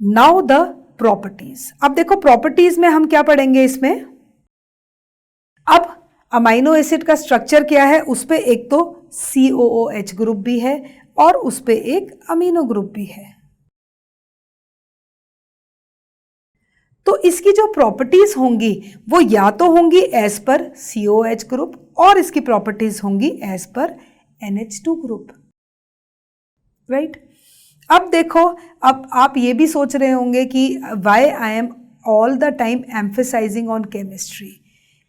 Now the properties. अब देखो properties में हम क्या पढ़ेंगे इसमें। अब अमाइनो एसिड का स्ट्रक्चर क्या है, उस पे एक तो COOH ग्रुप भी है और उस पे एक अमीनो ग्रुप भी है। तो इसकी जो प्रॉपर्टीज होंगी वो या तो होंगी एज पर COOH ग्रुप और इसकी प्रॉपर्टीज होंगी as per NH2 group, right. अब देखो, अब आप ये भी सोच रहे होंगे कि why I am all the time emphasising on chemistry.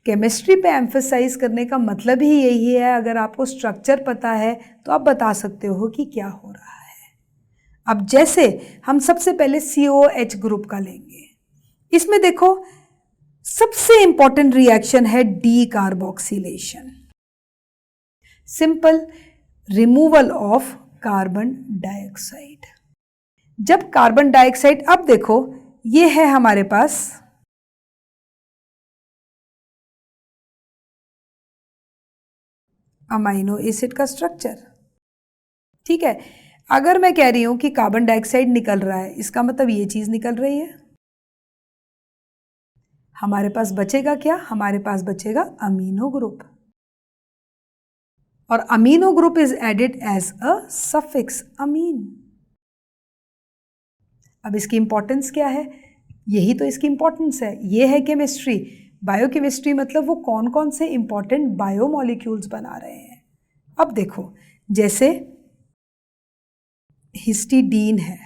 Chemistry पे एम्फेसाइज करने का मतलब ही यही है, अगर आपको स्ट्रक्चर पता है तो आप बता सकते हो कि क्या हो रहा है। अब जैसे हम सबसे पहले COOH ग्रुप का लेंगे, इसमें देखो सबसे इंपॉर्टेंट रिएक्शन है decarboxylation, simple removal of carbon dioxide. जब कार्बन डाइऑक्साइड, अब देखो ये है हमारे पास अमाइनो एसिड का स्ट्रक्चर, ठीक है। अगर मैं कह रही हूं कि कार्बन डाइऑक्साइड निकल रहा है, इसका मतलब ये चीज निकल रही है, हमारे पास बचेगा क्या, हमारे पास बचेगा अमीनो ग्रुप, और amino group is added as a suffix amine. अब इसकी इंपॉर्टेंस क्या है, यही तो इसकी इंपॉर्टेंस है, ये है केमिस्ट्री। बायोकेमिस्ट्री मतलब वो कौन कौन से इंपॉर्टेंट बायोमॉलिक्यूल्स बना रहे हैं। अब देखो जैसे हिस्टिडीन है,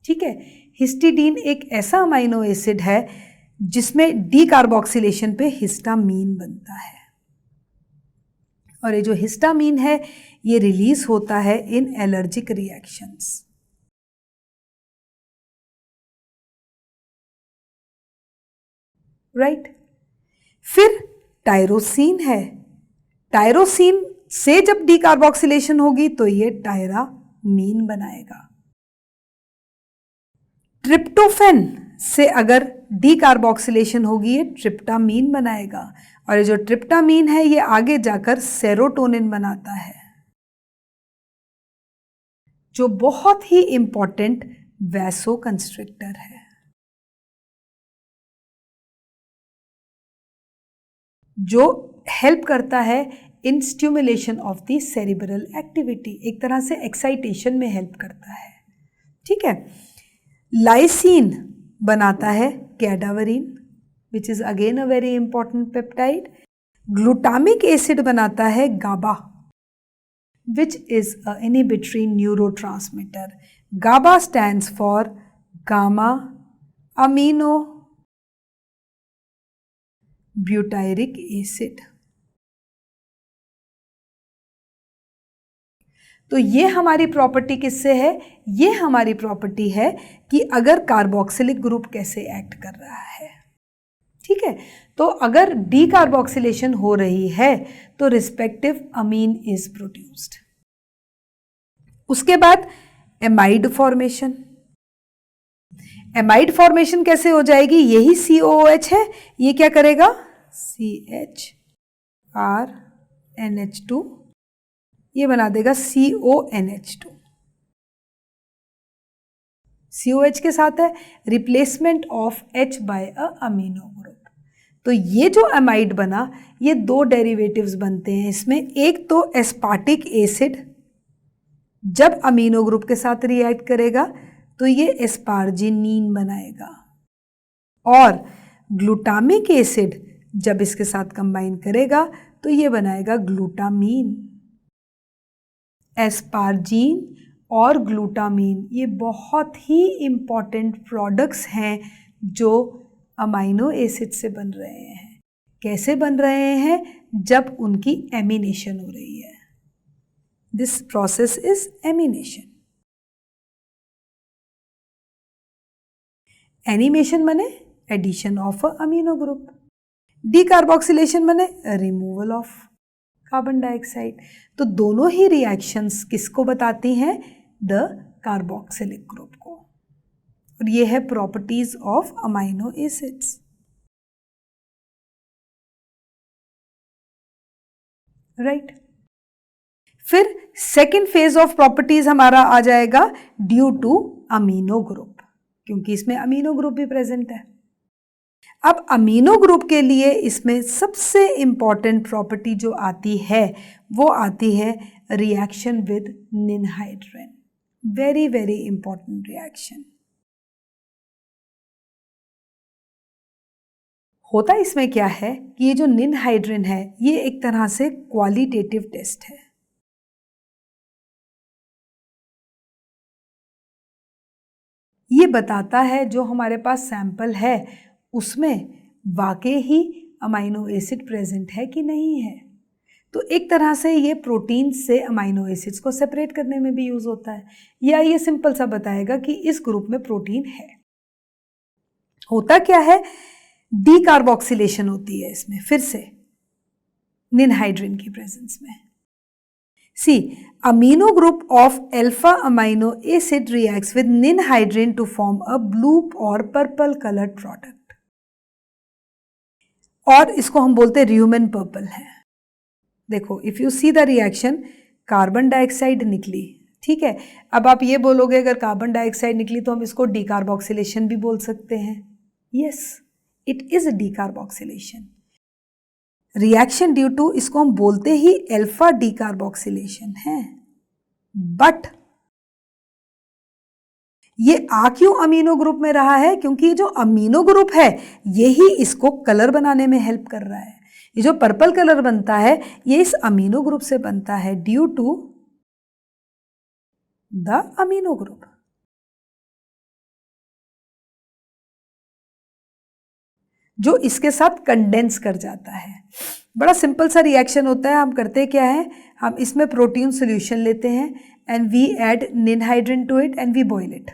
ठीक है। हिस्टिडीन एक ऐसा अमाइनो एसिड है जिसमें डीकार्बोक्सिलेशन पे हिस्टामीन बनता है, और ये जो हिस्टामीन है ये रिलीज होता है इन एलर्जिक रिएक्शंस, राइट। फिर टायरोसिन है, टायरोसिन से जब डीकार्बोक्सिलेशन होगी तो ये टायरामीन बनाएगा। ट्रिप्टोफैन से अगर डीकार्बोक्सिलेशन होगी ये ट्रिप्टामीन बनाएगा, और ये जो ट्रिप्टामीन है ये आगे जाकर सेरोटोनिन बनाता है, जो बहुत ही इंपॉर्टेंट वैसोकंस्ट्रिक्टर है, जो हेल्प करता है in stimulation of the cerebral activity, एक तरह से एक्साइटेशन में हेल्प करता है, ठीक है। लाइसिन बनाता है cadaverine which is again a very important peptide. Glutamic acid बनाता है GABA which is a inhibitory neurotransmitter. GABA stands for gamma amino butyric acid. तो ये हमारी प्रॉपर्टी किससे है, ये हमारी प्रॉपर्टी है कि अगर कार्बोक्सिलिक ग्रुप कैसे एक्ट कर रहा है, ठीक है। तो अगर डीकार्बोक्सिलेशन हो रही है तो रिस्पेक्टिव अमीन इज प्रोड्यूस्ड। उसके बाद एमाइड फॉर्मेशन, एमाइड फॉर्मेशन कैसे हो जाएगी, यही COOH है, ये क्या करेगा CHRNH2, ये बना देगा CONH2। COH के साथ है replacement of H by a amino group. तो ये जो एमाइड बना ये दो डेरिवेटिव्स बनते हैं इसमें, एक तो एस्पार्टिक एसिड जब अमीनो ग्रुप के साथ रिएक्ट करेगा तो ये एस्पार्जिनीन बनाएगा, और ग्लूटामिक एसिड जब इसके साथ कंबाइन करेगा तो ये बनाएगा ग्लूटामीन। एस्पार्जीन और ग्लूटामीन ये बहुत ही इंपॉर्टेंट प्रोडक्ट्स हैं जो अमाइनो एसिड से बन रहे हैं। कैसे बन रहे हैं, जब उनकी एमिनेशन हो रही है, this process is amination. Animation माने addition of a amino group, decarboxylation माने रिमूवल ऑफ कार्बन डाइऑक्साइड। तो दोनों ही रिएक्शंस किसको बताती हैं, द कार्बोक्सिलिक ग्रुप को, और ये है properties of amino acids, right. फिर सेकेंड फेज ऑफ प्रॉपर्टीज हमारा आ जाएगा ड्यू टू अमीनो ग्रुप। क्योंकि इसमें अमीनो ग्रुप भी प्रेजेंट है। अब अमीनो ग्रुप के लिए इसमें सबसे इंपॉर्टेंट प्रॉपर्टी जो आती है वो आती है reaction with ninhydrin. Very very important reaction. होता इसमें क्या है कि ये जो निनहाइड्रिन है ये एक तरह से क्वालिटेटिव टेस्ट है। ये बताता है जो हमारे पास सैंपल है उसमें वाकई ही अमाइनो एसिड प्रेजेंट है कि नहीं है। तो एक तरह से ये प्रोटीन से अमाइनो एसिड्स को सेपरेट करने में भी यूज होता है, या ये सिंपल सा बताएगा कि इस ग्रुप में प्रोटीन है। होता क्या है, डीकार्बोक्सिलेशन होती है इसमें फिर से निनहाइड्रिन की प्रेजेंस में। सी, amino group of alpha amino acid reacts with ninhydrin to form a blue or purple colored product, और इसको हम बोलते हैं र्यूमेन पर्पल है। देखो, if you see the reaction, carbon dioxide निकली, ठीक है। अब आप ये बोलोगे अगर कार्बन डाइऑक्साइड निकली तो हम इसको डीकार्बोक्सिलेशन भी बोल सकते हैं। Yes, it is decarboxylation reaction due to, इसको हम बोलते ही अल्फा डीकार्बोक्सिलेशन है। बट ये आ क्यों अमीनो ग्रुप में रहा है, क्योंकि ये जो अमीनो ग्रुप है यही इसको कलर बनाने में हेल्प कर रहा है। ये जो पर्पल कलर बनता है ये इस अमीनो ग्रुप से बनता है due to the amino group. जो इसके साथ कंडेंस कर जाता है। बड़ा सिंपल सा रिएक्शन होता है। हम करते क्या है, हम इसमें प्रोटीन सॉल्यूशन लेते हैं and we add ninhydrin to it and we boil it.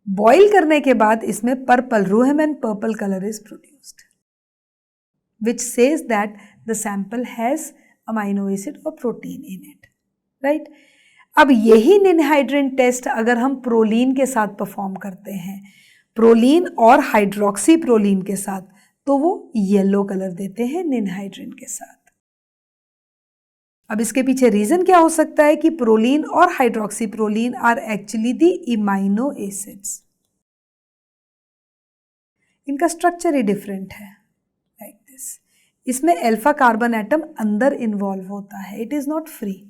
Boil करने के बाद इसमें purple, Ruhemann purple colour is produced which says that the sample has amino acid और प्रोटीन इन इट, राइट। अब यही ninhydrin test अगर हम proline के साथ परफॉर्म करते हैं, प्रोलीन और हाइड्रोक्सी प्रोलीन के साथ, तो वो येलो कलर देते हैं निनहाइड्रिन के साथ। अब इसके पीछे रीजन क्या हो सकता है कि प्रोलीन और hydroxy proline are actually the imino acids. इनका स्ट्रक्चर ही डिफरेंट है, लाइक दिस। इसमें अल्फा कार्बन एटम अंदर इन्वॉल्व होता है, it is not free,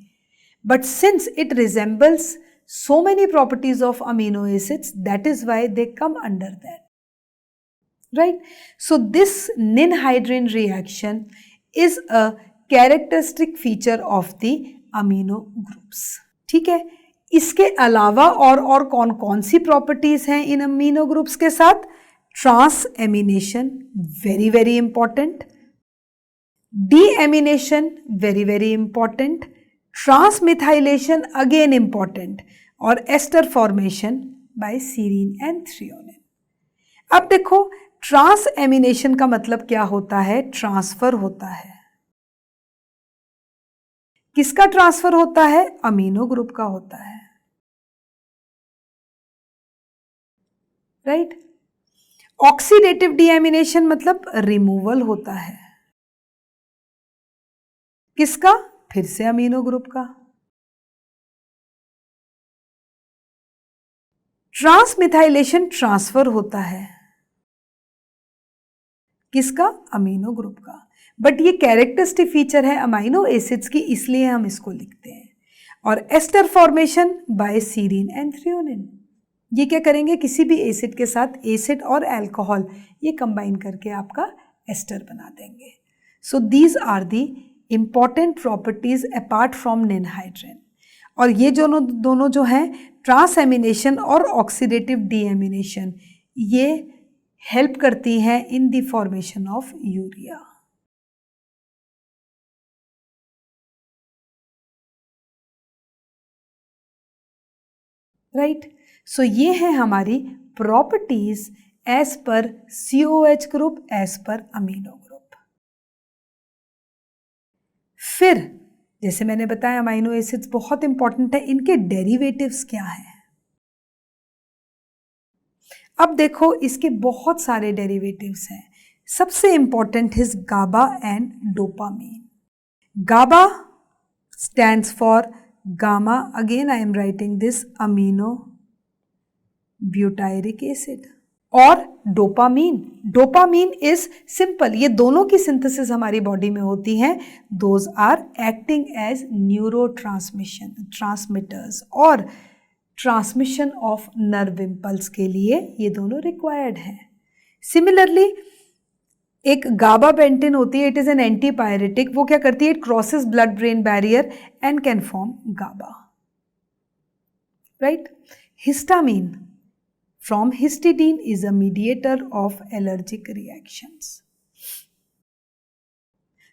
but since it resembles so many properties of amino acids, that is why they come under that, right? So this ninhydrin reaction is a characteristic feature of the amino groups, ठीक है। इसके अलावा और कौन कौन सी properties हैं इन amino groups के साथ? Transamination, very very important. Deamination, very very important. Transmethylation, again important. और ester formation by serine and threonine. अब देखो, ट्रांस एमिनेशन का मतलब क्या होता है? ट्रांसफर होता है। किसका ट्रांसफर होता है? अमीनो ग्रुप का होता है, राइट। ऑक्सीडेटिव डीएमिनेशन मतलब रिमूवल होता है। किसका? फिर से अमीनो ग्रुप का। ट्रांसमिथाइलेशन ट्रांसफर होता है। किसका? अमीनो ग्रुप का। बट ये कैरेक्टरिस्टिक फीचर है अमाइनो एसिड्स की, इसलिए हम इसको लिखते हैं। और ester formation by serine and threonine. ये क्या करेंगे? किसी भी एसिड के साथ एसिड और अल्कोहल ये कंबाइन करके आपका एस्टर बना देंगे। So these are the important properties apart from ninhydrin. और ये दोनों जो हैं, ट्रांस एमिनेशन और ऑक्सीडेटिव डीएमिनेशन, ये हेल्प करती हैं in the formation of urea. Right. So ये है हमारी properties as per COH group, as per amino group. फिर जैसे मैंने बताया अमाइनो एसिड्स बहुत इंपॉर्टेंट है, इनके डेरिवेटिव्स क्या हैं? अब देखो, इसके बहुत सारे डेरिवेटिव्स हैं। सबसे इंपॉर्टेंट है GABA and dopamine. GABA stands for gamma, again I am writing this amino butyric acid. और डोपामीन, डोपामीन इज सिंपल, ये दोनों की सिंथेसिस हमारी बॉडी में होती है। Those are acting as neurotransmitters और ट्रांसमिशन ऑफ नर्व इम्पल्स के लिए ये दोनों रिक्वायर्ड हैं। सिमिलरली एक गाबापेंटिन होती है, इट इज एन एंटीपायरेटिक, वो क्या करती है, it crosses blood brain barrier and can form GABA, right. Histamine from histidine is a mediator of allergic reactions.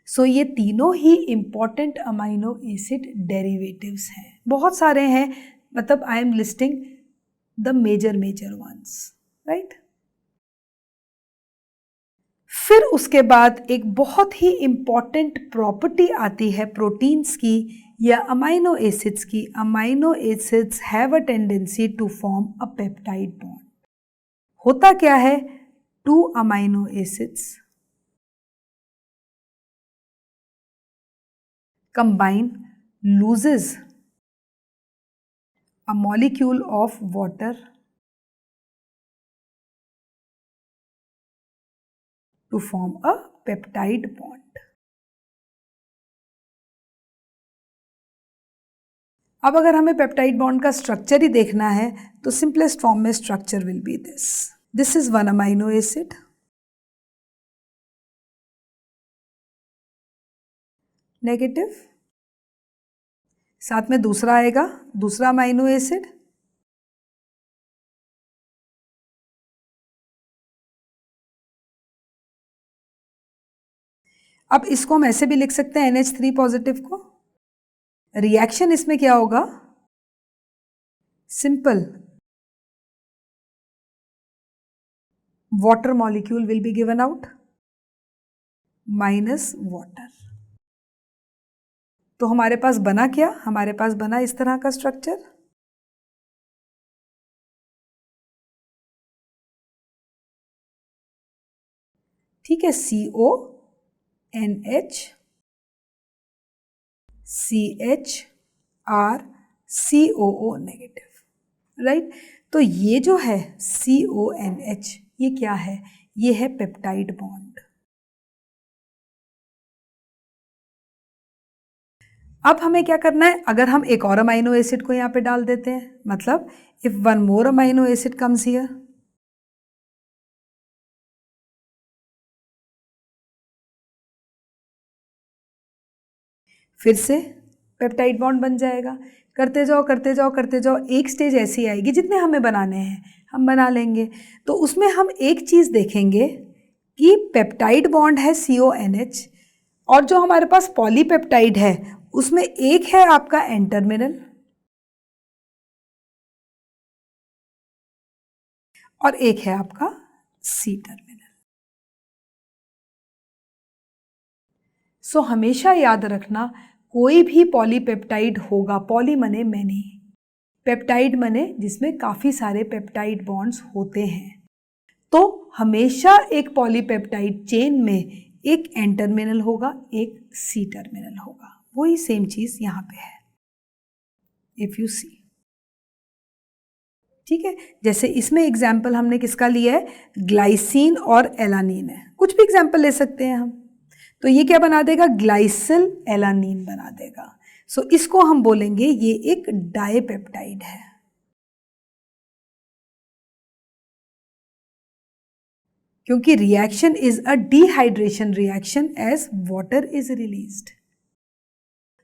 So ये तीनों ही important अमाइनो एसिड डेरिवेटिव्स हैं, बहुत सारे हैं, मतलब I am listing the major ones, right. फिर उसके बाद एक बहुत ही इंपॉर्टेंट प्रॉपर्टी आती है प्रोटीन्स की या अमाइनो एसिड्स की। Amino acids have a tendency to form a peptide bond. होता क्या है, 2 amino acids combine loses a molecule of water to form a peptide bond. अब अगर हमें पेप्टाइड बॉन्ड का स्ट्रक्चर ही देखना है तो सिंपलेस्ट फॉर्म में structure will be this is 1 amino acid, negative, साथ में दूसरा आएगा, दूसरा अमाइनो एसिड, अब इसको हम ऐसे भी लिख सकते हैं NH3 पॉजिटिव को। रिएक्शन इसमें क्या होगा, simple, water molecule will be given out minus water. तो हमारे पास बना क्या, हमारे पास बना इस तरह का स्ट्रक्चर। ठीक है, CONH CHR COO negative, right. तो ये जो है CONH, ये क्या है, ये है पेप्टाइड बॉन्ड। अब हमें क्या करना है, अगर हम एक और अमाइनो एसिड को यहाँ पे डाल देते हैं, मतलब if 1 more amino acid comes here, फिर से पेप्टाइड बॉन्ड बन जाएगा। करते जाओ करते जाओ करते जाओ, एक स्टेज ऐसी आएगी जितने हमें बनाने हैं हम बना लेंगे। तो उसमें हम एक चीज़ देखेंगे कि पेप्टाइड बॉन्ड है CONH, और जो हमारे पास पॉलीपेप्टाइड है उसमें एक है आपका एन टर्मिनल और एक है आपका C टर्मिनल। सो हमेशा याद रखना, कोई भी पॉलीपेप्टाइड होगा, पॉली मने मैनी, पेप्टाइड मने जिसमें काफ़ी सारे पेप्टाइड बॉन्ड्स होते हैं, तो हमेशा एक पॉलीपेप्टाइड चेन में एक एन टर्मिनल होगा, एक C टर्मिनल होगा। वही सेम चीज़ यहाँ पे है, इफ यू सी। ठीक है, जैसे इसमें एग्जाम्पल हमने किसका लिया है, ग्लाइसिन और एलानीन है, कुछ भी एग्जाम्पल ले सकते हैं हम। तो ये क्या बना देगा, ग्लाइसिल एलानीन बना देगा। सो इसको हम बोलेंगे ये एक डाइपेप्टाइड है। क्योंकि reaction is a dehydration reaction as water is released,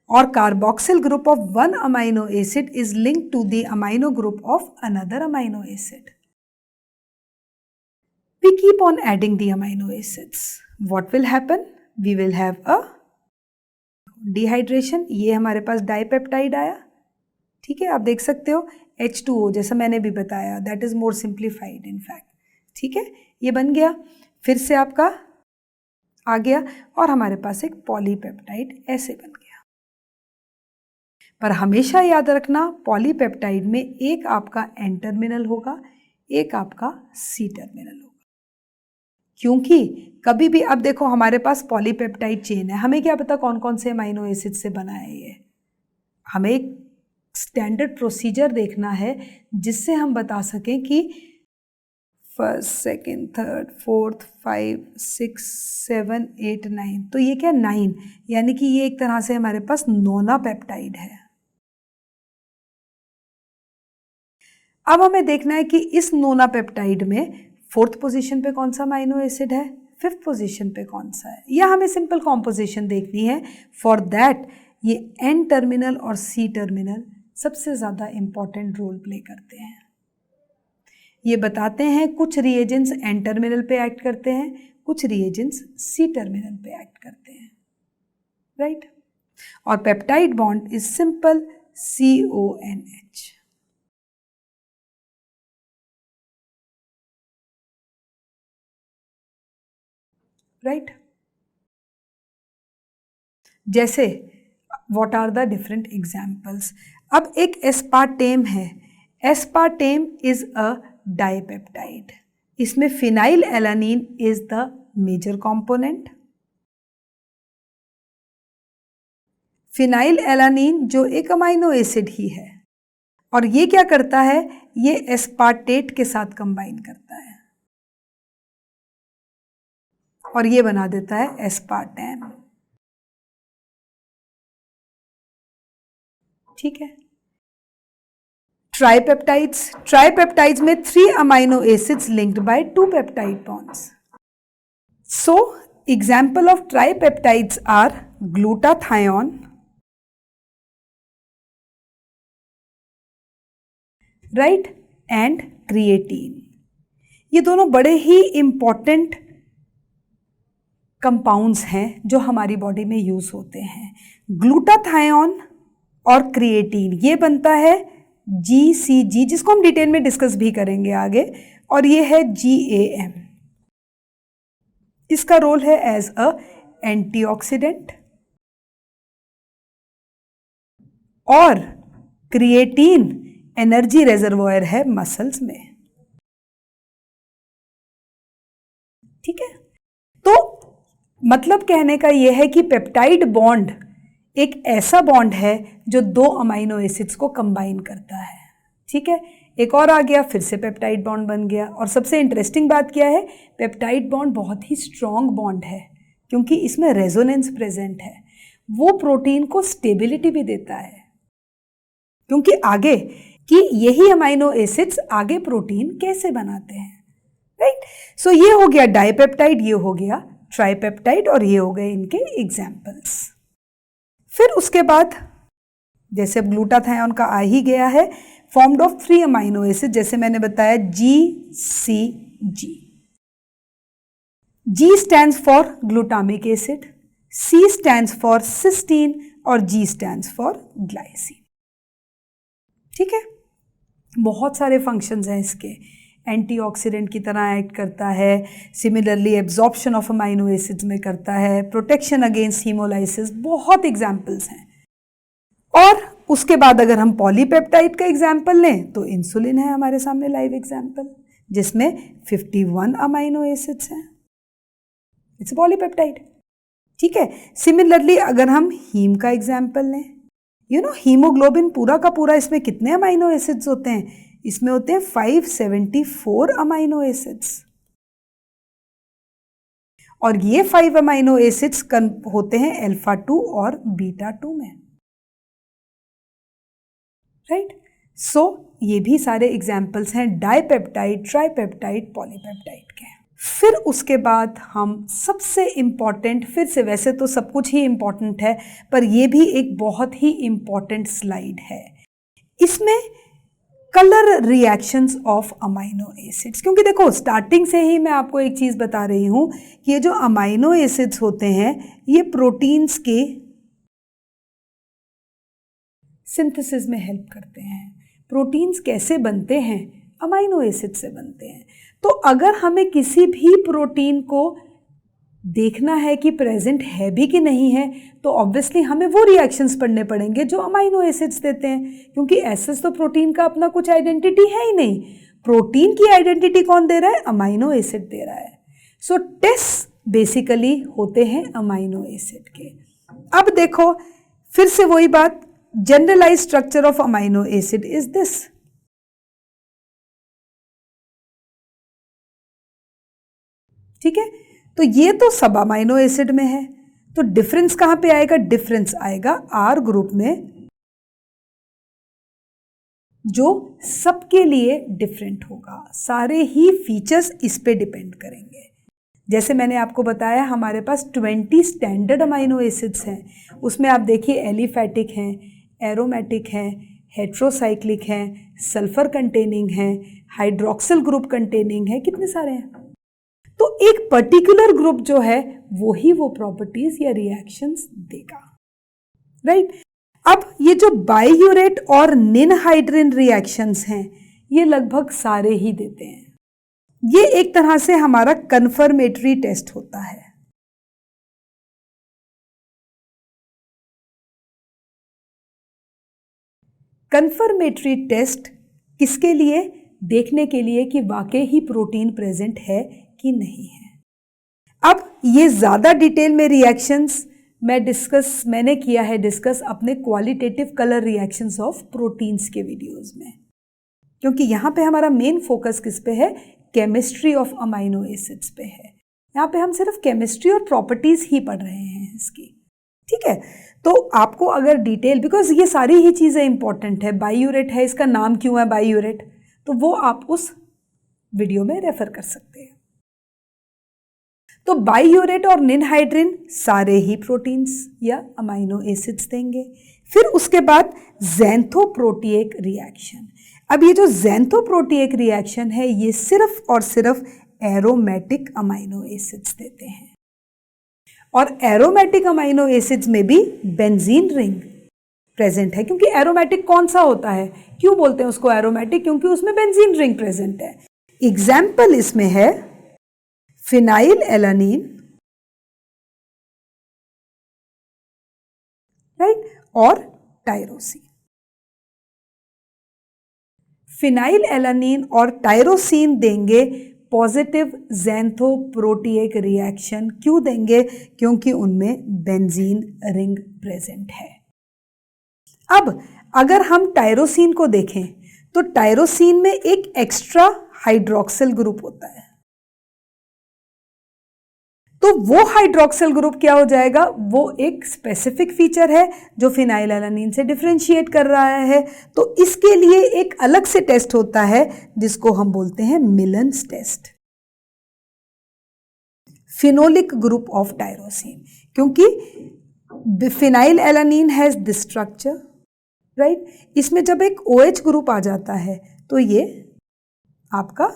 और carboxyl group of 1 amino acid is linked to the amino group of another amino acid. We keep on adding the amino acids. What will happen? We will have a dehydration. ये हमारे पास dipeptide आया। ठीक है, आप देख सकते हो H2O, जैसा मैंने भी बताया, that is more simplified in fact. ठीक है, ये बन गया, फिर से आपका आ गया, और हमारे पास एक पॉलीपेप्टाइड ऐसे बन गया। पर हमेशा याद रखना, पॉलीपेप्टाइड में एक आपका एन टर्मिनल होगा, एक आपका C टर्मिनल होगा। क्योंकि कभी भी, अब देखो हमारे पास पॉलीपेप्टाइड चेन है, हमें क्या पता कौन कौन से अमाइनो एसिड से बना है ये, हमें स्टैंडर्ड प्रोसीजर देखना है जिससे हम बता सकें कि फर्स्ट, सेकंड, थर्ड, फोर्थ, 5, 6, 7, 8, 9, तो ये क्या 9, यानी कि ये एक तरह से हमारे पास नोना पेप्टाइड है। अब हमें देखना है कि इस नोना पेप्टाइड में फोर्थ पोजीशन पे कौन सा अमीनो एसिड है, फिफ्थ पोजीशन पे कौन सा है, या हमें सिंपल कॉम्पोजिशन देखनी है। फॉर दैट ये एन टर्मिनल और सी टर्मिनल सबसे ज़्यादा इंपॉर्टेंट रोल प्ले करते हैं। ये बताते हैं कुछ रिएजेंट्स एन टर्मिनल पे एक्ट करते हैं, कुछ रिएजेंट्स सी टर्मिनल पे एक्ट करते हैं, राइट। और peptide bond is simple CONH, right. जैसे what are the different examples. अब एक एस्पार्टेम है, एस्पार्टेम इज अ डाइपेप्टाइड, इसमें phenyl alanine is the major component. Phenyl alanine जो एक अमाइनो एसिड ही है, और ये क्या करता है, ये एस्पार्टेट के साथ कंबाइन करता है और ये बना देता है एस्पार्टेम, ठीक है। ट्राइपेप्टाइड्स में 3 amino acids linked by 2 peptide bonds. So example of tripeptides are glutathione, right, and creatine. ये दोनों बड़े ही इंपॉर्टेंट कंपाउंड्स हैं जो हमारी बॉडी में यूज होते हैं। ग्लूटाथायोन और क्रिएटिन ये बनता है GCG, जिसको हम डिटेल में डिस्कस भी करेंगे आगे, और ये है GAM। इसका रोल है एज अ एंटीऑक्सीडेंट, और क्रिएटिन एनर्जी रिजर्वोयर है मसल्स में, ठीक है। तो मतलब कहने का यह है कि पेप्टाइड बॉन्ड एक ऐसा बॉन्ड है जो 2 अमाइनो एसिड्स को कंबाइन करता है, ठीक है। एक और आ गया, फिर से पेप्टाइड बॉन्ड बन गया। और सबसे इंटरेस्टिंग बात क्या है, पेप्टाइड बॉन्ड बहुत ही स्ट्रॉन्ग बॉन्ड है क्योंकि इसमें रेजोनेंस प्रेजेंट है, वो प्रोटीन को स्टेबिलिटी भी देता है, क्योंकि आगे कि यही अमाइनो एसिड्स आगे प्रोटीन कैसे बनाते हैं, राइट। सो ये हो गया डाइपेप्टाइड, ये हो गया ट्राइपेप्टाइड, और ये हो गए इनके एग्जाम्पल्स। फिर उसके बाद जैसे अब ग्लूटाथायोन का आ ही गया है, फॉर्म्ड ऑफ 3 अमाइनो एसिड, जैसे मैंने बताया GCG। G stands for glutamic acid, C stands for cysteine, और G स्टैंड्स फॉर ग्लाइसिन, ठीक है। बहुत सारे फंक्शंस हैं इसके, एंटीऑक्सीडेंट की तरह एक्ट करता है, similarly absorption of amino acids में करता है, प्रोटेक्शन अगेंस्ट हीमोलाइसिस, बहुत एग्जाम्पल्स हैं। और उसके बाद अगर हम पॉलीपेप्टाइड का एग्जाम्पल लें तो इंसुलिन है हमारे सामने लाइव एग्जाम्पल, जिसमें 51 अमाइनो एसिड्स हैं, इट्स पॉलीपेप्टाइड, ठीक है। सिमिलरली अगर हम हीम का एग्जाम्पल लें, हीमोग्लोबिन पूरा का पूरा, इसमें कितने अमाइनो एसिड्स होते हैं, इसमें होते हैं 574 अमाइनो एसिड्स, और ये 5 अमाइनो एसिड्स होते हैं अल्फा 2 और बीटा 2 में, राइट। सो ये भी सारे एग्जाम्पल्स हैं डाइपेप्टाइड, ट्राइपेप्टाइड, पॉलीपेप्टाइड के। फिर उसके बाद हम सबसे इम्पॉर्टेंट, फिर से वैसे तो सब कुछ ही इम्पॉर्टेंट है, पर ये भी एक बहुत ही इम्पॉर्टेंट स्लाइड है, इसमें colour reactions of amino acids. क्योंकि देखो स्टार्टिंग से ही मैं आपको एक चीज़ बता रही हूँ कि ये जो अमाइनो एसिड्स होते हैं ये प्रोटीन्स के सिंथेसिस में हेल्प करते हैं। प्रोटीन्स कैसे बनते हैं, अमाइनो एसिड से बनते हैं। तो अगर हमें किसी भी प्रोटीन को देखना है कि प्रेजेंट है भी कि नहीं है, तो ऑब्वियसली हमें वो रिएक्शंस पढ़ने पड़ेंगे जो अमाइनो एसिड्स देते हैं, क्योंकि ऐसे तो प्रोटीन का अपना कुछ आइडेंटिटी है ही नहीं। प्रोटीन की आइडेंटिटी कौन दे रहा है, अमाइनो एसिड दे रहा है। सो टेस्ट बेसिकली होते हैं अमाइनो एसिड के। अब देखो फिर से वही बात, generalize structure of amino acid is this. ठीक है, तो ये तो सब अमाइनो एसिड में है, तो डिफरेंस कहां पे आएगा? डिफरेंस आएगा आर ग्रुप में, जो सबके लिए डिफरेंट होगा। सारे ही फीचर्स इस पे डिपेंड करेंगे। जैसे मैंने आपको बताया हमारे पास 20 स्टैंडर्ड अमाइनो एसिड्स हैं, उसमें आप देखिए एलिफैटिक हैं, एरोमेटिक हैं, हेट्रोसाइक्लिक हैं, सल्फर कंटेनिंग हैं, हाइड्रोक्सिल ग्रुप कंटेनिंग है, कितने सारे हैं। तो एक पर्टिकुलर ग्रुप जो है वो ही वो प्रॉपर्टीज या रिएक्शंस देगा, राइट। अब ये जो बाइयूरेट और निनहाइड्रिन रिएक्शंस हैं ये लगभग सारे ही देते हैं। ये एक तरह से हमारा कंफर्मेटरी टेस्ट होता है। कंफर्मेटरी टेस्ट किसके लिए? देखने के लिए कि वाकई ही प्रोटीन प्रेजेंट है कि नहीं है। अब ये ज्यादा डिटेल में रिएक्शंस मैंने किया है डिस्कस अपने qualitative colour reactions of proteins के वीडियोस में, क्योंकि यहां पे हमारा मेन फोकस किस पे है? केमिस्ट्री ऑफ अमाइनो एसिड्स पे है। यहां पे हम सिर्फ केमिस्ट्री और प्रॉपर्टीज ही पढ़ रहे हैं इसकी, ठीक है। तो आपको अगर डिटेल, बिकॉज ये सारी ही चीजें इंपॉर्टेंट है, बाइयूरेट है, इसका नाम क्यों है बाइयूरेट, तो वो आप उस वीडियो में रेफर कर सकते हैं। तो बाइयूरेट और निनहाइड्रिन सारे ही प्रोटीन्स या अमाइनो एसिड्स देंगे। फिर उसके बाद ज़ैंथोप्रोटिएक रिएक्शन। अब ये जो ज़ैंथोप्रोटिएक रिएक्शन है ये सिर्फ और सिर्फ एरोमेटिक अमाइनो एसिड्स देते हैं, और एरोमेटिक अमाइनो एसिड्स में भी बेंजीन रिंग प्रेजेंट है। क्योंकि एरोमेटिक कौन सा होता है, क्यों बोलते हैं उसको एरोमेटिक? क्योंकि उसमें बेंजीन रिंग प्रेजेंट है। एग्जाम्पल इसमें है फिनाइल एलानीन, राइट, और टायरोसिन। फिनाइल एलानीन और टायरोसिन देंगे पॉजिटिव ज़ैंथोप्रोटिएक रिएक्शन। क्यों देंगे? क्योंकि उनमें बेंजीन रिंग प्रेजेंट है। अब अगर हम टायरोसिन को देखें तो टायरोसिन में एक एक्स्ट्रा हाइड्रोक्सिल ग्रुप होता है, तो वो हाइड्रोक्सिल ग्रुप क्या हो जाएगा? वो एक स्पेसिफिक फीचर है जो फिनाइल एलानीन से डिफरेंशिएट कर रहा है। तो इसके लिए एक अलग से टेस्ट होता है जिसको हम बोलते हैं Millon's test, phenolic group of tyrosine. क्योंकि phenyl alanine has this structure, right, इसमें जब एक OH ग्रुप आ जाता है तो ये आपका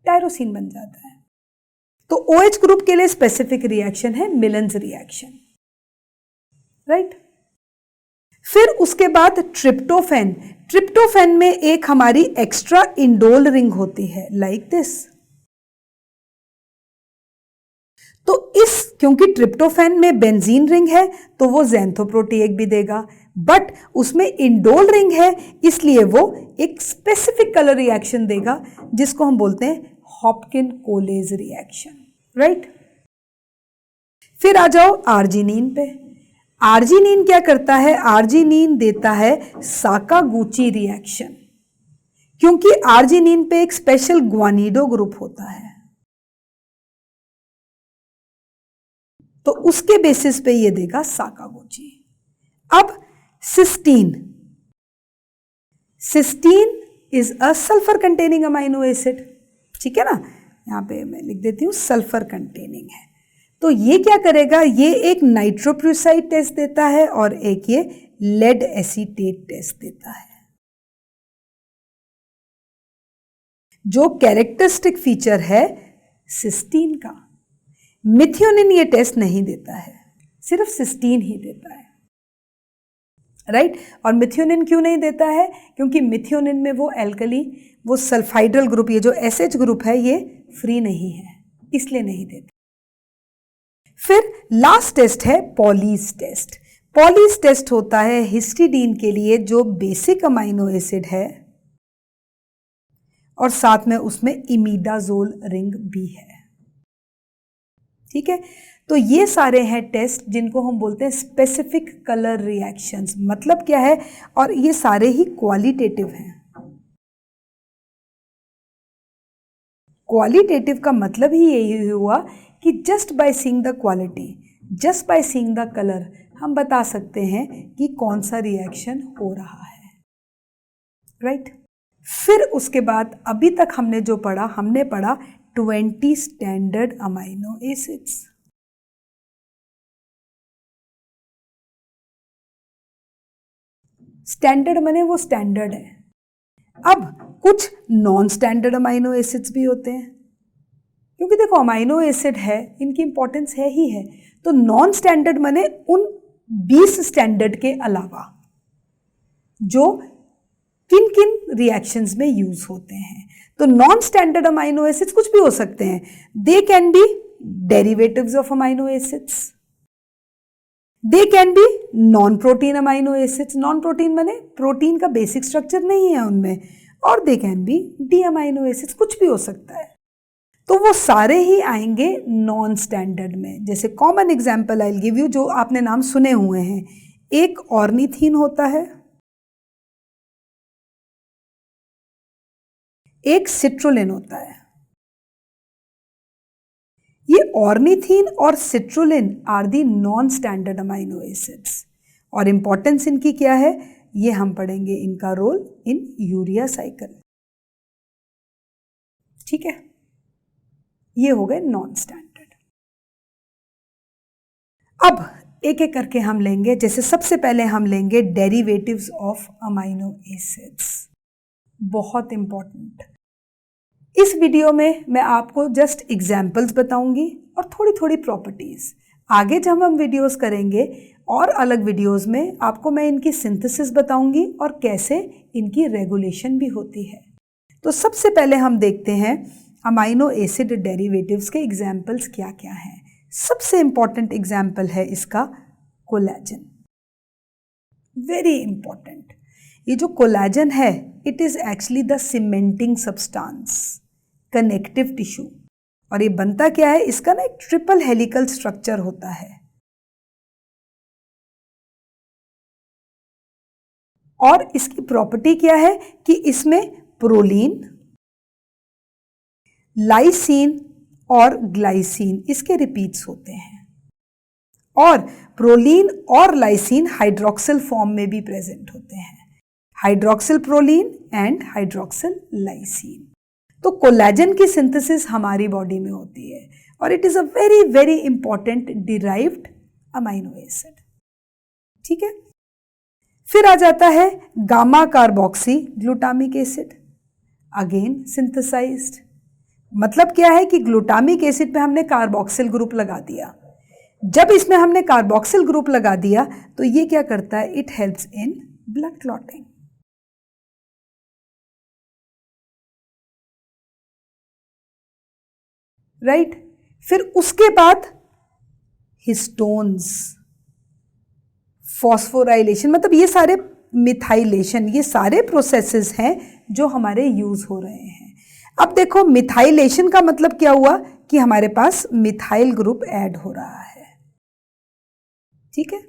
टायरोसिन बन जाता है। तो OH ग्रुप के लिए स्पेसिफिक रिएक्शन है मिलन्स रिएक्शन, राइट। फिर उसके बाद ट्रिप्टोफैन। ट्रिप्टोफैन में एक हमारी एक्स्ट्रा इंडोल रिंग होती है लाइक दिस। तो क्योंकि ट्रिप्टोफैन में बेंजीन रिंग है तो वो ज़ैंथोप्रोटिएक भी देगा, बट उसमें इंडोल रिंग है इसलिए वो एक स्पेसिफिक कलर रिएक्शन देगा जिसको हम बोलते हैं हॉपकिन कोलेज रिएक्शन, राइट। फिर आ जाओ आर्जिनिन पे। आर्जिनिन क्या करता है? आर्जिनिन देता है साकागुची रिएक्शन, क्योंकि आर्जिनिन पे एक स्पेशल ग्वानिडो ग्रुप होता है, तो उसके बेसिस पे ये देगा साकागुची। अब cysteine. Cysteine is a sulphur containing amino acid, ठीक है ना, यहां पे मैं लिख देती हूं सल्फर कंटेनिंग है। तो ये क्या करेगा? ये एक नाइट्रोप्रूसाइड टेस्ट देता है और एक ये लेड एसीटेट टेस्ट देता है। जो कैरेक्टरिस्टिक फीचर है सिस्टीन का। मिथियोनिन ये टेस्ट नहीं देता है, सिर्फ सिस्टीन ही देता है, राइट। और मिथियोनिन क्यों नहीं देता है? क्योंकि मिथियोनिन में वो एल्कली, वो सल्फाइड्रल ग्रुप, ये जो SH ग्रुप है ये फ्री नहीं है, इसलिए नहीं देता। फिर लास्ट टेस्ट है पॉलीज टेस्ट। पॉलीज टेस्ट होता है हिस्टिडीन के लिए जो बेसिक अमाइनो एसिड है और साथ में उसमें इमिडाजोल रिंग भी है, ठीक है। तो ये सारे हैं टेस्ट जिनको हम बोलते हैं स्पेसिफिक कलर रिएक्शंस। मतलब क्या है, और ये सारे ही क्वालिटेटिव हैं। क्वालिटेटिव का मतलब ही यही हुआ कि just by seeing the quality, just by seeing the colour हम बता सकते हैं कि कौन सा रिएक्शन हो रहा है, राइट। फिर उसके बाद अभी तक हमने जो पढ़ा, हमने पढ़ा 20 स्टैंडर्ड अमाइनो एसिड्स। स्टैंडर्ड माने वो स्टैंडर्ड है। अब कुछ नॉन स्टैंडर्ड अमाइनो एसिड्स भी होते हैं, क्योंकि देखो अमाइनो एसिड है, इनकी इंपॉर्टेंस है ही है। तो नॉन स्टैंडर्ड माने उन 20 स्टैंडर्ड के अलावा जो किन किन रिएक्शंस में यूज होते हैं। तो नॉन स्टैंडर्ड अमाइनो एसिड्स कुछ भी हो सकते हैं। They can be derivatives of amino acids, they can be non protein amino acids, non protein माने प्रोटीन का बेसिक स्ट्रक्चर नहीं है उनमें, और they can be D amino acids, कुछ भी हो सकता है। तो वो सारे ही आएंगे नॉन स्टैंडर्ड में। जैसे common example I give you, जो आपने नाम सुने हुए हैं। एक ऑर्निथीन होता है, एक सिट्रुलिन होता है। ये ऑर्निथीन और citrulline are the non standard amino acids, और इंपॉर्टेंस इनकी क्या है ये हम पढ़ेंगे, इनका रोल इन यूरिया साइकिल। ठीक है, ये हो गए नॉन स्टैंडर्ड। अब एक एक करके हम लेंगे। जैसे सबसे पहले हम लेंगे डेरिवेटिव्स ऑफ अमाइनो एसिड्स, बहुत इंपॉर्टेंट। इस वीडियो में मैं आपको जस्ट एग्जाम्पल्स बताऊंगी और थोड़ी थोड़ी प्रॉपर्टीज। आगे जब हम वीडियोस करेंगे और अलग वीडियोस में आपको मैं इनकी सिंथेसिस बताऊंगी और कैसे इनकी रेगुलेशन भी होती है। तो सबसे पहले हम देखते हैं अमाइनो एसिड डेरिवेटिव्स के एग्जाम्पल्स क्या क्या हैं। सबसे इंपॉर्टेंट एग्जाम्पल है इसका कोलेजन, वेरी इंपॉर्टेंट। ये जो कोलेजन है it is actually the cementing substance, connective tissue. और ये बनता क्या है, इसका ना एक ट्रिपल हेलिकल स्ट्रक्चर होता है, और इसकी प्रॉपर्टी क्या है कि इसमें प्रोलीन, लाइसीन और ग्लाइसीन इसके रिपीट्स होते हैं, और प्रोलीन और लाइसीन हाइड्रोक्सिल फॉर्म में भी प्रेजेंट होते हैं, hydroxyl proline and hydroxyl lysine. तो कोलेजन की सिंथेसिस हमारी बॉडी में होती है, और it is a very very important derived amino acid. ठीक है, फिर आ जाता है gamma carboxy glutamic acid, again synthesised. मतलब क्या है कि ग्लूटामिक एसिड पे हमने कार्बोक्सिल ग्रुप लगा दिया। जब इसमें हमने कार्बोक्सिल ग्रुप लगा दिया तो ये क्या करता है, it helps in blood clotting. Right, फिर उसके बाद हिस्टोन्स, फॉस्फोराइलेशन, मतलब ये सारे मिथाइलेशन, ये सारे प्रोसेसेस हैं जो हमारे यूज हो रहे हैं। अब देखो मिथाइलेशन का मतलब क्या हुआ कि हमारे पास मिथाइल ग्रुप ऐड हो रहा है। ठीक है,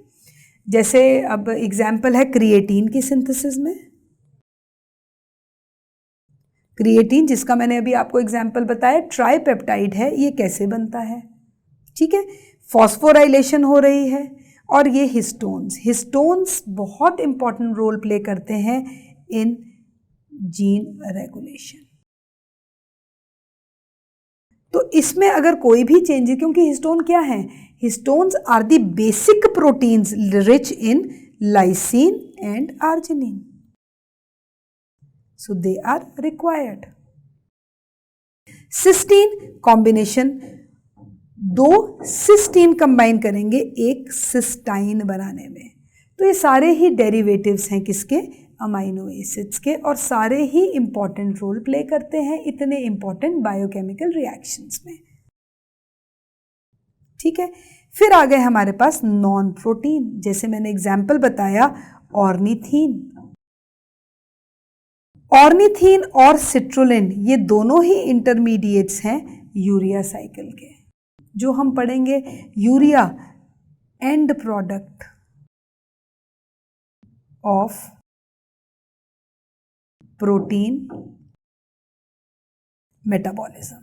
जैसे अब एग्जाम्पल है क्रिएटिन की सिंथेसिस में। क्रिएटिन जिसका मैंने अभी आपको एग्जाम्पल बताया, ट्राइपेप्टाइड है, ये कैसे बनता है। ठीक है, फॉस्फोराइलेशन हो रही है। और ये हिस्टोन्स, हिस्टोन्स बहुत इंपॉर्टेंट रोल प्ले करते हैं इन जीन रेगुलेशन। तो इसमें अगर कोई भी चेंज, क्योंकि हिस्टोन क्या है, histones are the basic proteins rich in lysine and arginine, so they are required. Cysteine combination, दो सिस्टीन कंबाइन करेंगे एक सिस्टाइन बनाने में। तो ये सारे ही डेरिवेटिव्स हैं किसके, अमाइनो एसिड्स के, और सारे ही इंपॉर्टेंट रोल प्ले करते हैं इतने इंपॉर्टेंट बायोकेमिकल रिएक्शंस में। ठीक है, फिर आ गए हमारे पास नॉन प्रोटीन। जैसे मैंने एग्जाम्पल बताया ऑर्निथीन, ऑर्निथीन और सिट्रुलिन ये दोनों ही इंटरमीडिएट्स हैं यूरिया साइकिल के। जो हम पढ़ेंगे urea and product of protein metabolism,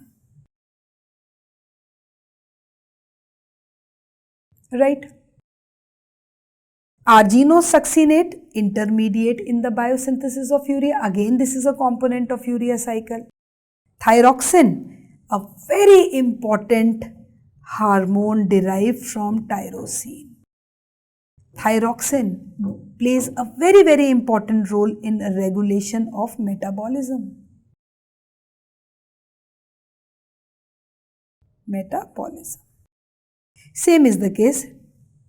right? Arginosuccinate, intermediate in the biosynthesis of urea. Again, this is a component of urea cycle. Thyroxine, a very important hormone derived from tyrosine. Thyroxine plays a very, very important role in regulation of metabolism. Same is the case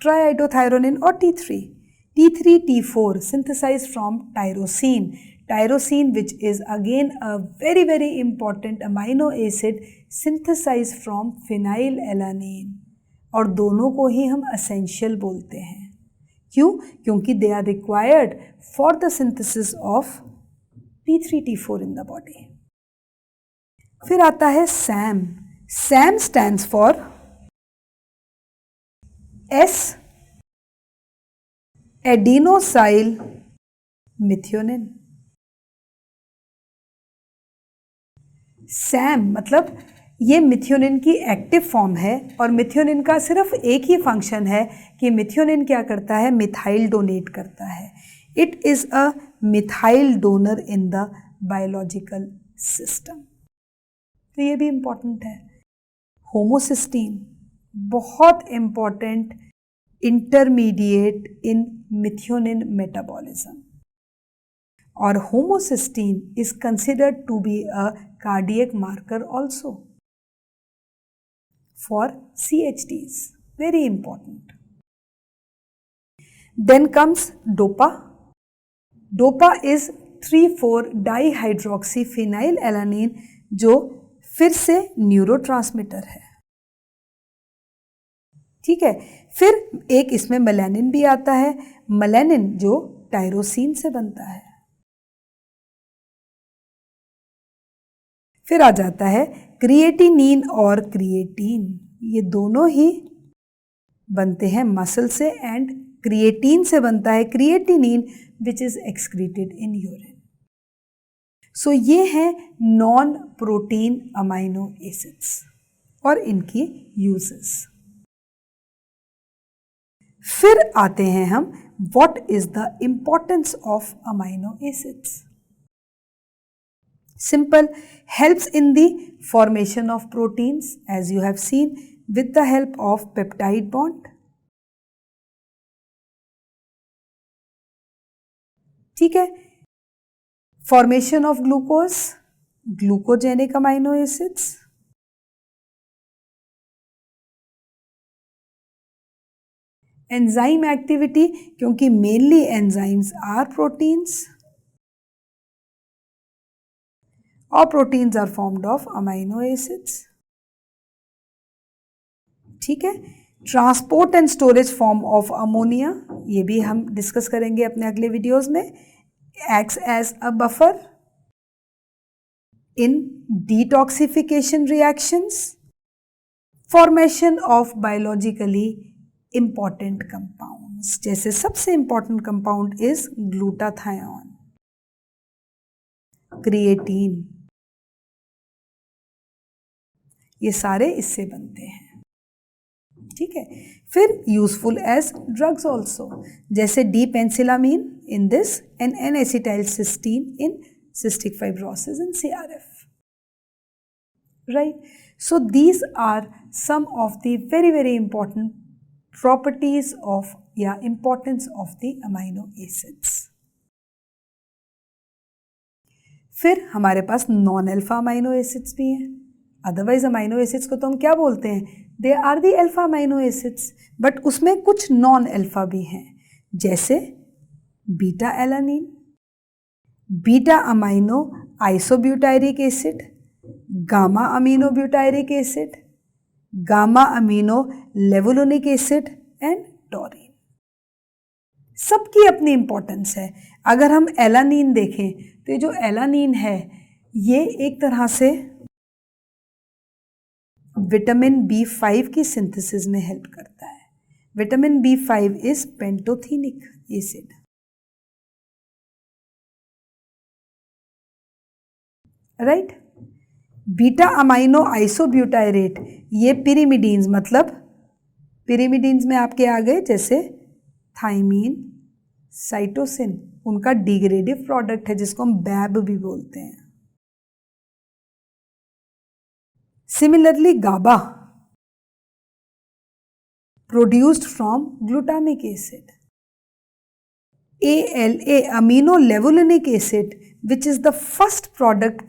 triiodothyronine or T3. T3, T4 synthesized from tyrosine. Tyrosine, which is again a very, very important amino acid synthesized from phenylalanine. और दोनों को ही हम essential बोलते हैं. क्यों? क्योंकि they are required for the synthesis of T3, T4 in the body. फिर आता है SAM. SAM stands for S adenosyl methionine. Sam मतलब ये मिथ्योनिन की एक्टिव फॉर्म है और मिथ्योनिन का सिर्फ एक ही फंक्शन है कि मिथ्योनिन क्या करता है, मिथाइल डोनेट करता है. It is a methyl donor in the biological system. तो ये भी इंपॉर्टेंट है. होमोसिस्टीन बहुत important intermediate in methionine metabolism, और homocysteine is considered to be a cardiac marker also for CHTs, very important. Then comes DOPA. DOPA is 3,4-dihydroxyphenylalanine जो फिर से neurotransmitter है. ठीक है. फिर एक इसमें मेलानिन भी आता है, मेलानिन जो टायरोसिन से बनता है. फिर आ जाता है क्रिएटिनिन और क्रिएटीन. ये दोनों ही बनते हैं मसल से एंड क्रिएटीन से बनता है creatinine which is excreted in urine. So ये हैं नॉन प्रोटीन अमाइनो एसिड्स और इनकी यूजेस. फिर आते हैं हम what is the importance of amino acids. Simple, helps in the formation of proteins as you have seen with the help of peptide bond. ठीक है. Formation of glucose, glucogenic amino acids. Enzyme activity, क्योंकि mainly enzymes are proteins और proteins are formed of amino acids. ठीक है. Transport and storage form of ammonia, ये भी हम discuss करेंगे अपने अगले वीडियोस में. Acts as a buffer in detoxification reactions, formation of biologically important compounds. जैसे सबसे important compound is glutathione, creatine, ये सारे इससे बनते हैं. ठीक है. फिर यूजफुल एज ड्रग्स ऑल्सो, जैसे D penicillamine in this and N acetyl cysteine in cystic fibrosis in CRF. Right. So these are some of the very very important properties of या importance of the amino acids. फिर हमारे पास non alpha amino acids भी हैं. Otherwise amino acids को तो हम क्या बोलते हैं, they are the alpha amino acids, but उसमें कुछ नॉन अल्फा भी हैं, जैसे beta alanine, beta amino isobutyric acid, gamma amino butyric acid, gamma amino levulinic acid and taurine. सबकी अपनी इंपॉर्टेंस है. अगर हम एलानीन देखें तो ये जो एलानीन है ये एक तरह से विटामिन B5 की सिंथेसिस में हेल्प करता है। Vitamin B5 is pantothenic acid. Right. Beta amino isobutyrate, ये पिरिमिडीन्स, मतलब पिरिमिडीन्स में आपके आ गए जैसे थाइमीन, साइटोसिन, उनका डिग्रेडिव प्रोडक्ट है जिसको हम बैब भी बोलते हैं। Similarly GABA produced from glutamic acid. ALA, amino levulinic acid, which is the first product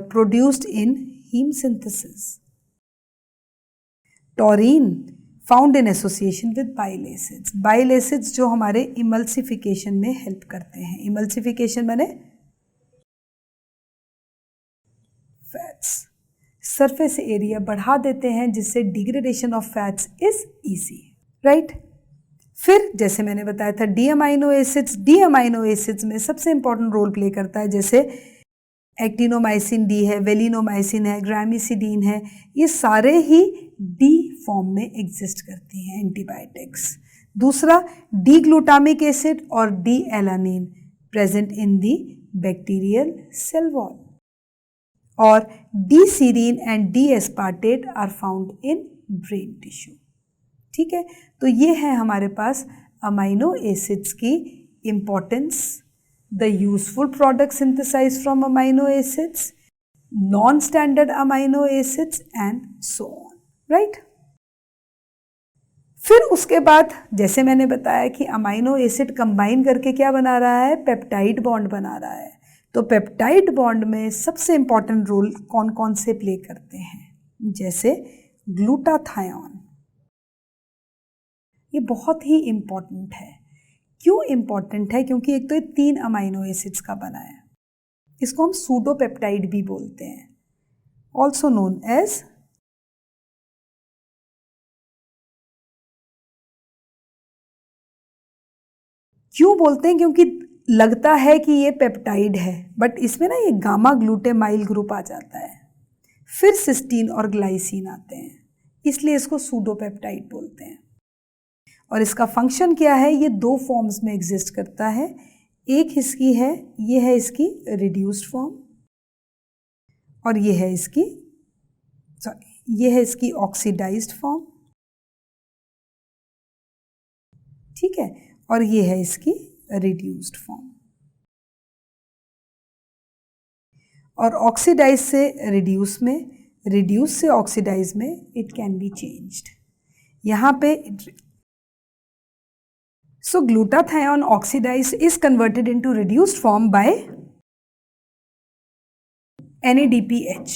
produced in heme synthesis. Taurine, found in association with bile acids. Bile acids जो हमारे emulsification में help करते हैं। emulsification माने fats, surface area बढ़ा देते हैं जिससे degradation of fats is easy, right? फिर जैसे मैंने बताया था डी अमाइनो एसिड्स में सबसे इंपॉर्टेंट रोल प्ले करता है, जैसे एक्टिनोमाइसिन डी है, वेलिनोमाइसिन है, ग्रामिसिडीन है, ये सारे ही डी फॉर्म में एग्जिस्ट करती हैं एंटीबायोटिक्स। दूसरा डी ग्लूटामिक एसिड और D alanine present in the bacterial cell wall, और D serine and D aspartate are found in brain tissue. ठीक है, तो ये है हमारे पास अमाइनो एसिड्स की importance, the useful product synthesize from amino acids, non standard amino acids and so on, right. फिर उसके बाद जैसे मैंने बताया कि अमाइनो एसिड कंबाइन करके क्या बना रहा है, पेप्टाइड बॉन्ड बना रहा है। तो पेप्टाइड बॉन्ड में सबसे इंपॉर्टेंट रोल कौन कौन से प्ले करते हैं, जैसे ग्लूटाथायोन, ये बहुत ही इंपॉर्टेंट है। क्यों इंपॉर्टेंट है? क्योंकि एक तो ये 3 अमाइनो एसिड्स का बना है, इसको हम सूडोपेप्टाइड भी बोलते हैं, ऑल्सो नोन एज क्यों बोलते हैं, क्योंकि लगता है कि ये पेप्टाइड है बट इसमें ना ये गामा ग्लूटेमाइल ग्रुप आ जाता है, फिर सिस्टीन और ग्लाइसिन आते हैं, इसलिए इसको सूडोपेप्टाइड बोलते हैं। और इसका फंक्शन क्या है, ये 2 फॉर्म्स में एग्जिस्ट करता है। एक इसकी है, ये है इसकी रिड्यूस्ड फॉर्म, और ये है इसकी ऑक्सीडाइज्ड फॉर्म, ठीक है, और ये है इसकी रिड्यूस्ड फॉर्म। और ऑक्सीडाइज से रिड्यूस में, रिड्यूस से ऑक्सीडाइज में इट कैन बी चेंज्ड। यहाँ पे so glutathione oxidized is converted into reduced form by NADPH,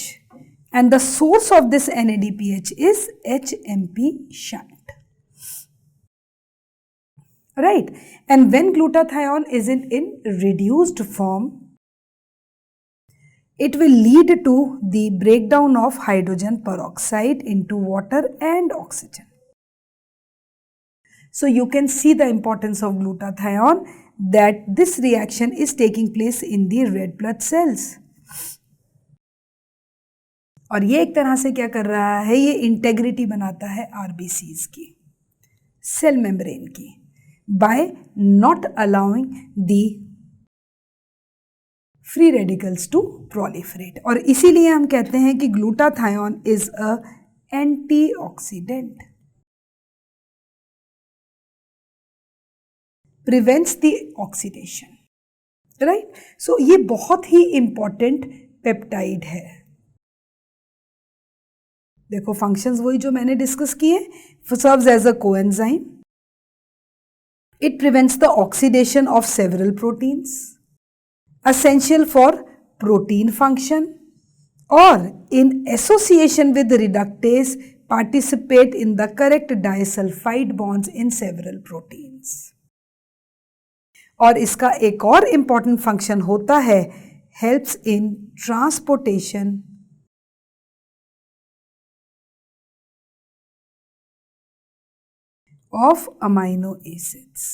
and the source of this NADPH is HMP shunt, right? And when glutathione is in reduced form, it will lead to the breakdown of hydrogen peroxide into water and oxygen. So you can see the importance of glutathione, that this reaction is taking place in the red blood cells. और ये एक तरह से क्या कर रहा है, ये इंटेग्रिटी बनाता है आरबीसीज की, सेल मेम्ब्रेन की, by not allowing the free radicals to proliferate. और इसीलिए हम कहते हैं कि glutathione is a antioxidant, prevents the oxidation, right? So ये बहुत ही important पेप्टाइड है। देखो फंक्शंस वही जो मैंने डिस्कस किए, serves as a coenzyme, it prevents the oxidation of several proteins, essential for protein function, or in association with reductase participate in the correct disulfide bonds in several proteins. और इसका एक और important function होता है, helps in transportation of amino acids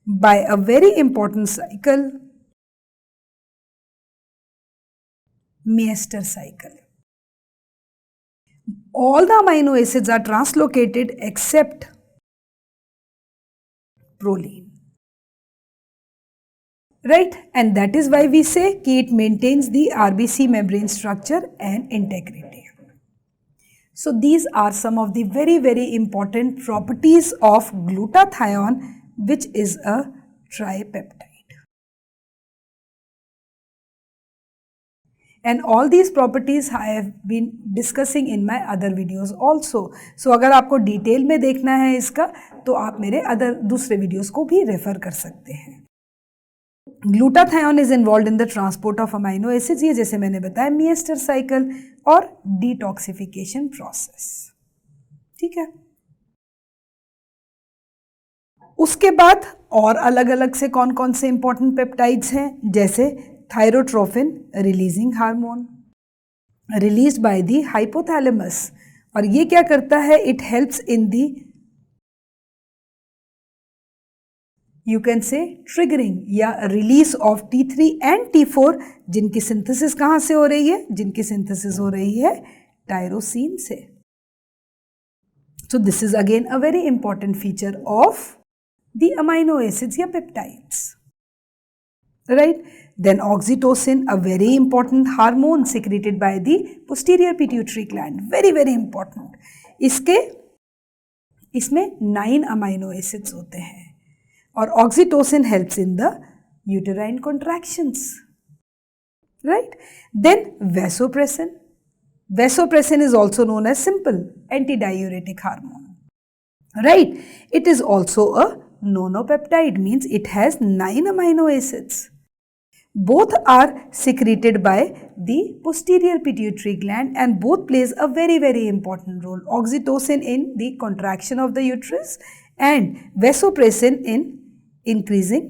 bye a very important cycle, मेस्टर cycle. all the amino acids are translocated except proline. Right? And that is why we say कि it maintains the RBC membrane structure and integrity. So these are some of the very, very important properties of glutathione, which is a tripeptide. And all these properties I have been discussing in my other videos also. So अगर आपको detail में देखना है इसका तो आप मेरे दूसरे वीडियोस को भी रेफर कर सकते हैं. Glutathione is involve in the transport of amino acids, ये जैसे मैंने बताया मिएस्टर साइकिल और डिटॉक्सिफिकेशन प्रोसेस. ठीक है. उसके बाद और अलग अलग से कौन कौन से इंपॉर्टेंट पेप्टाइड्स हैं, जैसे thyrotropin releasing hormone released by the hypothalamus. और ये क्या करता है, it helps in the you can say triggering या release of T3 and T4, जिनकी सिंथेसिस कहां से हो रही है, जिनकी सिंथेसिस हो रही है टायरोसिन से. So this is again a very important feature of the amino acids या peptides. Right. Then oxytocin, a very important hormone secreted by the posterior pituitary gland, very very important. इसमें 9 amino acids होते हैं और oxytocin helps in the uterine contractions. Right. Then vasopressin. Vasopressin is also known as simple antidiuretic hormone. Right. It is also a nonapeptide, means it has 9 amino acids. Both are secreted by the posterior pituitary gland and both plays a very very important role. Oxytocin in the contraction of the uterus and vasopressin in increasing,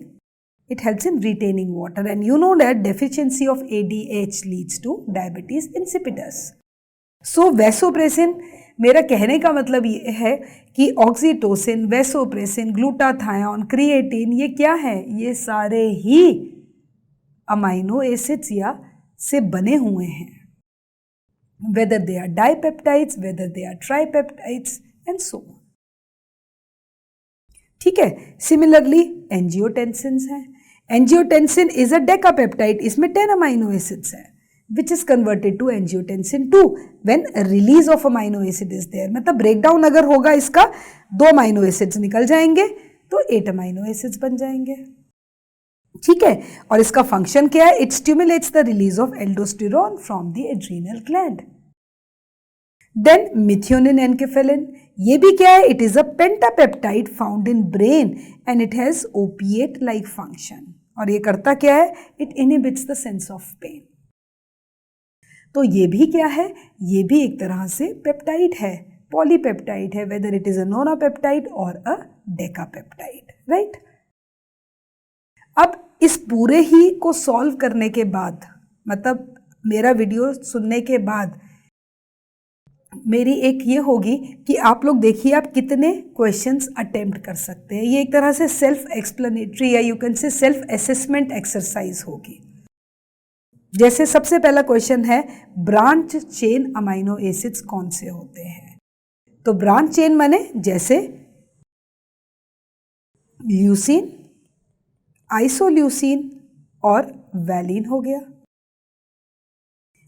it helps in retaining water. And you know that deficiency of ADH leads to diabetes insipidus. So vasopressin, मेरा कहने का मतलब ये है कि oxytocin, vasopressin, glutathione, creatine, ये क्या है, ये सारे ही अमाइनो एसिड्स या से बने हुए हैं. Whether they are dipeptides, whether they are tripeptides and so on. ठीक है. सिमिलरली एंजियोटेंसिन्स हैं. एंजियोटेंसिन इज अ डेकापेप्टाइड, इसमें 10 अमाइनो एसिड्स हैं, which is converted to angiotensin 2 when release of amino acid is there. मतलब ब्रेकडाउन अगर होगा इसका, 2 अमाइनो एसिड्स निकल जाएंगे तो 8 अमाइनो एसिड्स बन जाएंगे. ठीक है. और इसका फंक्शन क्या है, it stimulates the release of aldosterone from the adrenal gland. Then methionine enkephalin, ये भी क्या है, it is a pentapeptide found in brain and it has opiate like function. और ये करता क्या है, it inhibits the sense of pain. तो ये भी क्या है, ये भी एक तरह से पेप्टाइड है, पॉलीपेप्टाइड है, वेदर इट इज अ नोनापेप्टाइड और अ डेकापेप्टाइड. राइट. अब इस पूरे ही को सॉल्व करने के बाद, मतलब मेरा वीडियो सुनने के बाद मेरी एक ये होगी कि आप लोग देखिए आप कितने क्वेश्चंस अटेम्प्ट कर सकते हैं. ये एक तरह से सेल्फ एक्सप्लेनेटरी या यू कैन से सेल्फ असेसमेंट एक्सरसाइज होगी. जैसे सबसे पहला क्वेश्चन है, ब्रांच चेन अमाइनो एसिड्स कौन से होते हैं. तो ब्रांच चेन माने जैसे ल्यूसीन, आइसोल्यूसीन और वैलिन हो गया.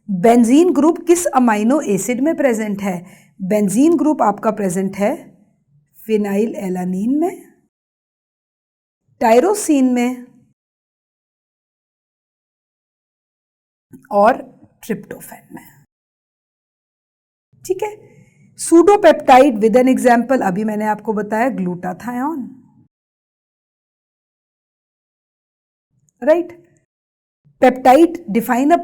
बेंजीन ग्रुप किस अमाइनो एसिड में प्रेजेंट है, बेंजीन ग्रुप आपका प्रेजेंट है फिनाइल एलानीन में, टायरोसिन में और ट्रिप्टोफैन में. ठीक है. सूडोपेप्टाइड विद एन एग्जाम्पल, अभी मैंने आपको बताया glutathione. Right. Peptide define a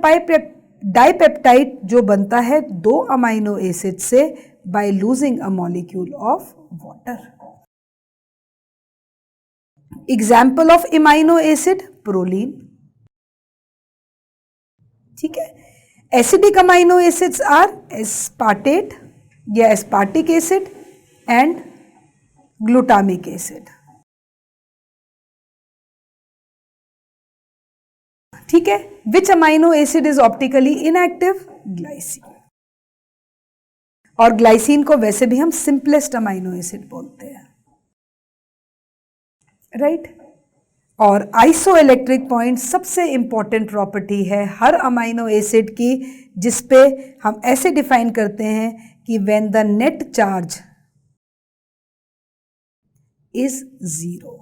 dipeptide जो बनता है 2 अमाइनो एसिड से by losing a molecule of water. Example of imino acid proline. ठीक है. Acidic amino acids are aspartate या aspartic acid and glutamic acid. ठीक है. Which amino acid is optically inactive, glycine. और ग्लाइसिन को वैसे भी हम सिंपलेस्ट अमाइनो एसिड बोलते हैं, राइट। और आइसोइलेक्ट्रिक पॉइंट सबसे इंपॉर्टेंट प्रॉपर्टी है हर अमाइनो एसिड की, जिसपे हम ऐसे डिफाइन करते हैं कि when the net charge is 0,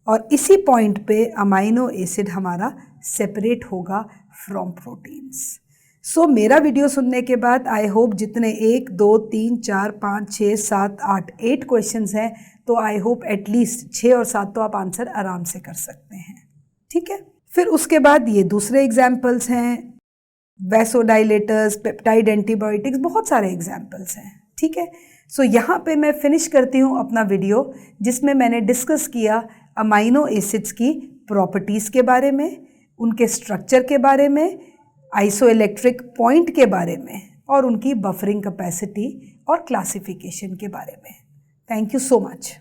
और इसी पॉइंट पे अमाइनो एसिड हमारा सेपरेट होगा फ्रॉम प्रोटीन्स। सो मेरा वीडियो सुनने के बाद आई होप जितने 1 2 3 4 5 6 7 8 8 क्वेश्चंस हैं, तो आई होप एटलीस्ट 6 और 7 तो आप आंसर आराम से कर सकते हैं, ठीक है। फिर उसके बाद ये दूसरे एग्जाम्पल्स हैं, वैसोडाइलेटर्स, पेप्टाइड एंटीबायोटिक्स, बहुत सारे एग्जाम्पल्स हैं, ठीक है। सो यहाँ पे मैं फिनिश करती हूँ अपना वीडियो, जिसमें मैंने डिस्कस किया अमाइनो एसिड्स की प्रॉपर्टीज़ के बारे में, उनके स्ट्रक्चर के बारे में, आइसोइलेक्ट्रिक पॉइंट के बारे में, और उनकी बफरिंग कैपेसिटी और क्लासिफिकेशन के बारे में। Thank you so much.